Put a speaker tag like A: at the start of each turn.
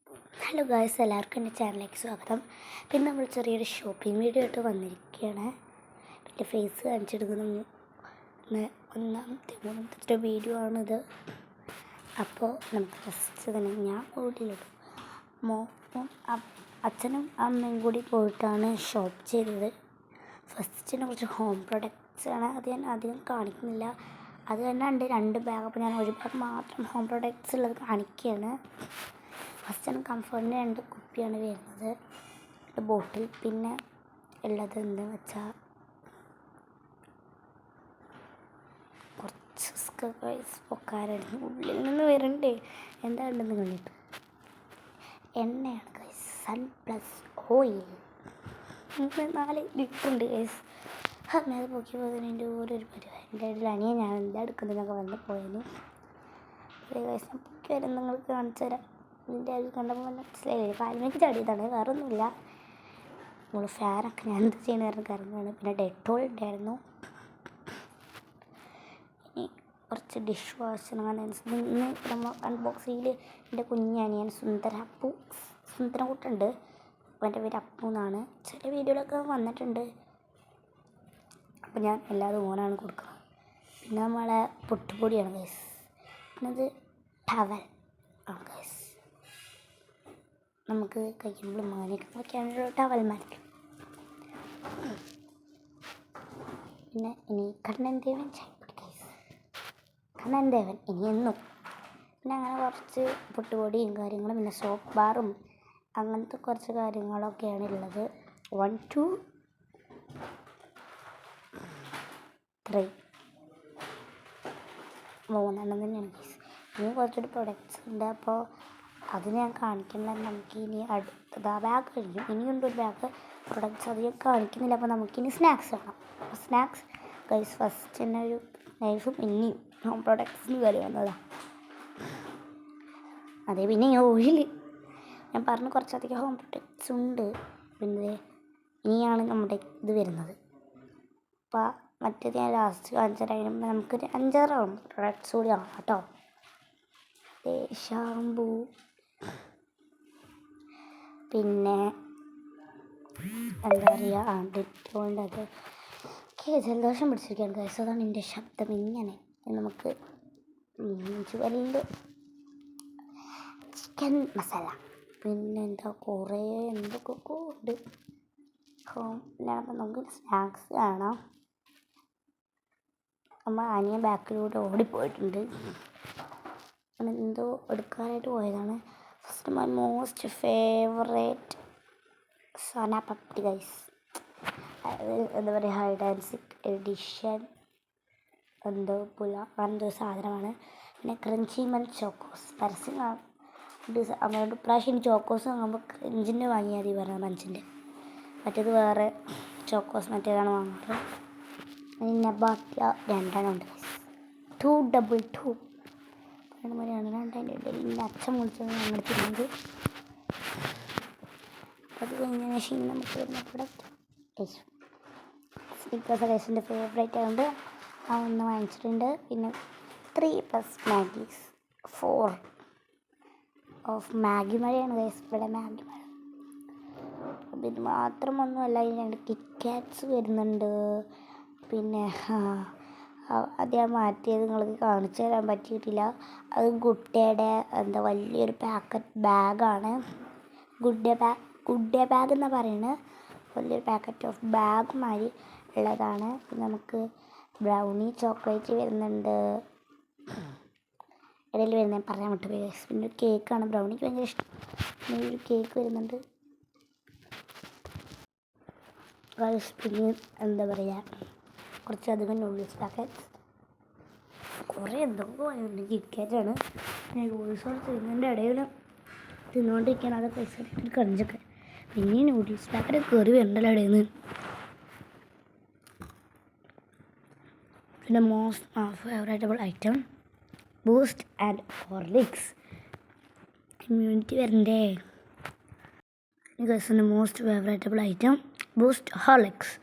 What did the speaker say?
A: Hello guys, എല്ലാവർക്കും എൻ്റെ ചാനലിലേക്ക് സ്വാഗതം. പിന്നെ നമ്മൾ ചെറിയൊരു ഷോപ്പിംഗ് വീഡിയോ ആയിട്ട് വന്നിരിക്കുകയാണ്. പിന്നെ ഫേസ് കാണിച്ചെടുക്കുന്ന മൂന്നാമത്തെ വീഡിയോ ആണിത്. അപ്പോൾ നമുക്ക് ഫസ്റ്റ് തന്നെ ഞാൻ വീട്ടിലിടും. അച്ഛനും അമ്മയും കൂടി പോയിട്ടാണ് ഷോപ്പ് ചെയ്തത്. ഫസ്റ്റിനെ കുറച്ച് ഹോം പ്രൊഡക്ട്സ് ആണ്. അത് ഞാൻ അധികം കാണിക്കുന്നില്ല. അത് തന്നെ ഉണ്ട് 2 ബാഗ്. അപ്പോൾ ഞാൻ ഒരു ബാഗ് മാത്രം ഹോം പ്രൊഡക്ട്സ് ഉള്ളത് കാണിക്കുകയാണ്. ഫസ്റ്റ് കംഫർട്ടിൻ്റെ 2 കുപ്പിയാണ് വരുന്നത്, ബോട്ടിൽ. പിന്നെ ഉള്ളത് എന്താണെന്ന് വെച്ചാൽ കുറച്ച് പൊക്കാരായിരുന്നു, ഉള്ളിൽ നിന്ന് വരുന്നുണ്ട്. എന്താണെന്ന് കണ്ടിട്ട് എണ്ണയാണ് guys, sun plus oil 4 litre ഉണ്ട് ഗൈസ്. അങ്ങനെ പൊക്കി പോകുന്നതിൻ്റെ ഓരോരു പരിപാടി. എൻ്റെ ഒരു അനിയൻ ഞാൻ എന്താ എടുക്കുന്നതിനൊക്കെ വന്ന് പോയതിന് ഗൈസ് ഞാൻ പൊക്കി വരും, നിങ്ങൾക്ക് കാണിച്ചു തരാം. ഇതിൻ്റെ അത് കണ്ടപ്പോൾ മനസ്സിലായില്ലേ, കാലിലേക്ക് ചാടിയതാണ്, വേറെ ഒന്നുമില്ല. നമ്മൾ ഫാനൊക്കെ ഞാൻ എന്ത് ചെയ്യണമെന്ന് കറങ്ങുകയാണ്. പിന്നെ ഡെറ്റോൾ ഉണ്ടായിരുന്നു. ഇനി കുറച്ച് ഡിഷ് വാഷ് ഇന്ന് നമ്മൾ അൺബോക്സിങ്ങിൽ എൻ്റെ കുഞ്ഞനിയൻ സുന്ദരകൂട്ടുണ്ട്. എൻ്റെ പേര് അപ്പു എന്നാണ്. ചില വീഡിയോയിലൊക്കെ വന്നിട്ടുണ്ട്. അപ്പോൾ ഞാൻ എല്ലാവരും ഓനാണ് കൊടുക്കുന്നത്. പിന്നെ നമ്മളെ പൊട്ടുപൊടിയാണ് ഗൈസ്. പിന്നെ അത് ടവൽ ആണ് ഗൈസ്. നമുക്ക് കഴിക്കുമ്പോൾ മാനിയൊക്കെ വയ്ക്കാനുള്ള ടവൽ മാനിക്കും. പിന്നെ ഇനി കണ്ണൻദേവൻ ചായപ്പൊടി ഗൈസ്, കണ്ണൻദേവൻ ഇനി എന്നും. പിന്നെ അങ്ങനെ കുറച്ച് പൊട്ടുപൊടിയും കാര്യങ്ങളും, പിന്നെ സോപ്പ് ബാറും അങ്ങനത്തെ കുറച്ച് കാര്യങ്ങളൊക്കെയാണ് ഉള്ളത്. 1 2 3 3 തന്നെയാണ് ഗൈസ്. ഇനി കുറച്ചൊരു പ്രൊഡക്ട്സ് ഉണ്ട്. അപ്പോൾ അത് ഞാൻ കാണിക്കേണ്ട. നമുക്ക് ഇനി അടുത്തത് ആ ബാഗ് കഴിഞ്ഞു. ഇനിയുണ്ടൊരു ബാഗ് പ്രൊഡക്ട്സ്, അത് ഞാൻ കാണിക്കുന്നില്ല. അപ്പോൾ നമുക്കിനി സ്നാക്സ് വേണം. അപ്പോൾ സ്നാക്സ് ഗൈസ് ഫസ്റ്റ് തന്നെ ഒരു നൈഫും ഇനിയും ഹോം പ്രൊഡക്ട്സിന് കയറി വന്നതാണ്. അതേ പിന്നെ ഓയിൽ ഞാൻ പറഞ്ഞ കുറച്ചധികം ഹോം പ്രൊഡക്ട്സ് ഉണ്ട്. പിന്നെ ഇനിയാണ് നമ്മുടെ ഇത് വരുന്നത്. അപ്പോൾ മറ്റേത് ഞാൻ ലാസ്റ്റ് കാണിച്ചാൽ കഴിയുമ്പോൾ നമുക്കൊരു 5-6 ഹോം പ്രൊഡക്ട്സ് കൂടി ആവാം കേട്ടോ. ഷാമ്പൂ, പിന്നെ എന്താ പറയുക, ഡെറ്റോളിൻ്റെ അത് ജലദോഷം പിടിച്ചിരിക്കുകയാണ് ഗൈസ്. അതാണ് എൻ്റെ ശബ്ദം ഇങ്ങനെ. നമുക്ക് ജുവലിൻ്റെ ചിക്കൻ മസാല, പിന്നെ എന്താ കുറേ എന്തൊക്കെ ഉണ്ട്. അപ്പം നമുക്ക് സ്നാക്സ് കാണാം. നമ്മൾ അനിയൻ ബാക്കിലൂടെ ഓടിപ്പോയിട്ടുണ്ട്. എന്തോ എടുക്കാനായിട്ട് പോയതാണ്. First my most favourite Sona papdi guys. എന്താ പറയുക, ഹൈഡ് ആൻഡ് സീക്ക് എഡിഷൻ എന്തോ അങ്ങനത്തെ സാധനമാണ്. പിന്നെ ക്രഞ്ചി മൻ ചോക്കോസ് പരസ്യം അങ്ങോട്ട് ഇപ്രാവശ്യം ചോക്കോസ് വാങ്ങുമ്പോൾ ക്രഞ്ചിൻ്റെ വാങ്ങിയാൽ മതി പറഞ്ഞ മഞ്ചിൻ്റെ. മറ്റേത് വേറെ ചോക്കോസ് മറ്റേതാണ് വാങ്ങാറ്. നബാട്ടിയ 2 ഉണ്ട് ഗൈസ്. 222 മണിയാണ് 2 ഇടയിൽ ഇന്ന് അച്ഛൻ വിളിച്ചത് ഞങ്ങൾ തിന്നത്. അത് കഴിഞ്ഞ ശേഷം നമുക്ക് വരുന്ന പ്രൊഡക്റ്റ് സ്നിക്കേഴ്സ് ഗൈസിൻ്റെ ഫേവറേറ്റ് ആയതുകൊണ്ട് അതൊന്ന് വാങ്ങിച്ചിട്ടുണ്ട്. പിന്നെ 3+ മാഗീസ് 4 ഓഫ് മാഗി മഴയാണ് ഗൈസ്, ഇവിടെ മാഗി മഴ. അപ്പം ഇത് മാത്രമൊന്നുമല്ല, ഈ 2 കിറ്റ്കാറ്റ്സ് വരുന്നുണ്ട്. പിന്നെ അത് ഞാൻ മാറ്റിയത് നിങ്ങൾക്ക് കാണിച്ചു തരാൻ പറ്റിയിട്ടില്ല. അത് ഗുഡ്ഡയുടെ എന്താ വലിയൊരു ബാഗാണ്. ഗുഡ് ഡേ ബാഗ് എന്നാണ് പറയുന്നത്. വലിയൊരു പാക്കറ്റ് ഓഫ് ബാഗ് മാതിരി ഉള്ളതാണ്. പിന്നെ നമുക്ക് ബ്രൗണി ചോക്ലേറ്റ് വരുന്നുണ്ട്. ഇടയിൽ വരുന്നത് പറയാൻ വിട്ടുപോയി ഗൈസ്. പിന്നെ ഒരു കേക്കാണ്, ബ്രൗണിക്ക് ഭയങ്കര ഇഷ്ടം. പിന്നെ ഒരു കേക്ക് വരുന്നുണ്ട് ഗൈസ്. പിന്നെ എന്താ പറയുക, കുറച്ചധികം നൂഡിൽസ് പാക്കറ്റ്സ്, കുറേ എന്തൊക്കെ വാങ്ങിയിട്ടുണ്ട്. കിറ്റ്കാറ്റാണ്. ഞാൻ നൂഡിൽസോട് തിന്നതിൻ്റെ ഇടയിൽ തിന്നുകൊണ്ടിരിക്കുകയാണ്. അത് പൈസ കറിഞ്ചൊക്കെ. പിന്നെ നൂഡിൽസ് പാക്കറ്റ് കയറി വരണ്ടല്ലോ ഇടയിൽ നിന്ന്. പിന്നെ most favouritable item Boost and Horlicks. Immunity വരണ്ടേ ഗൈസിൻ്റെ most favouritable item Boost Horlicks.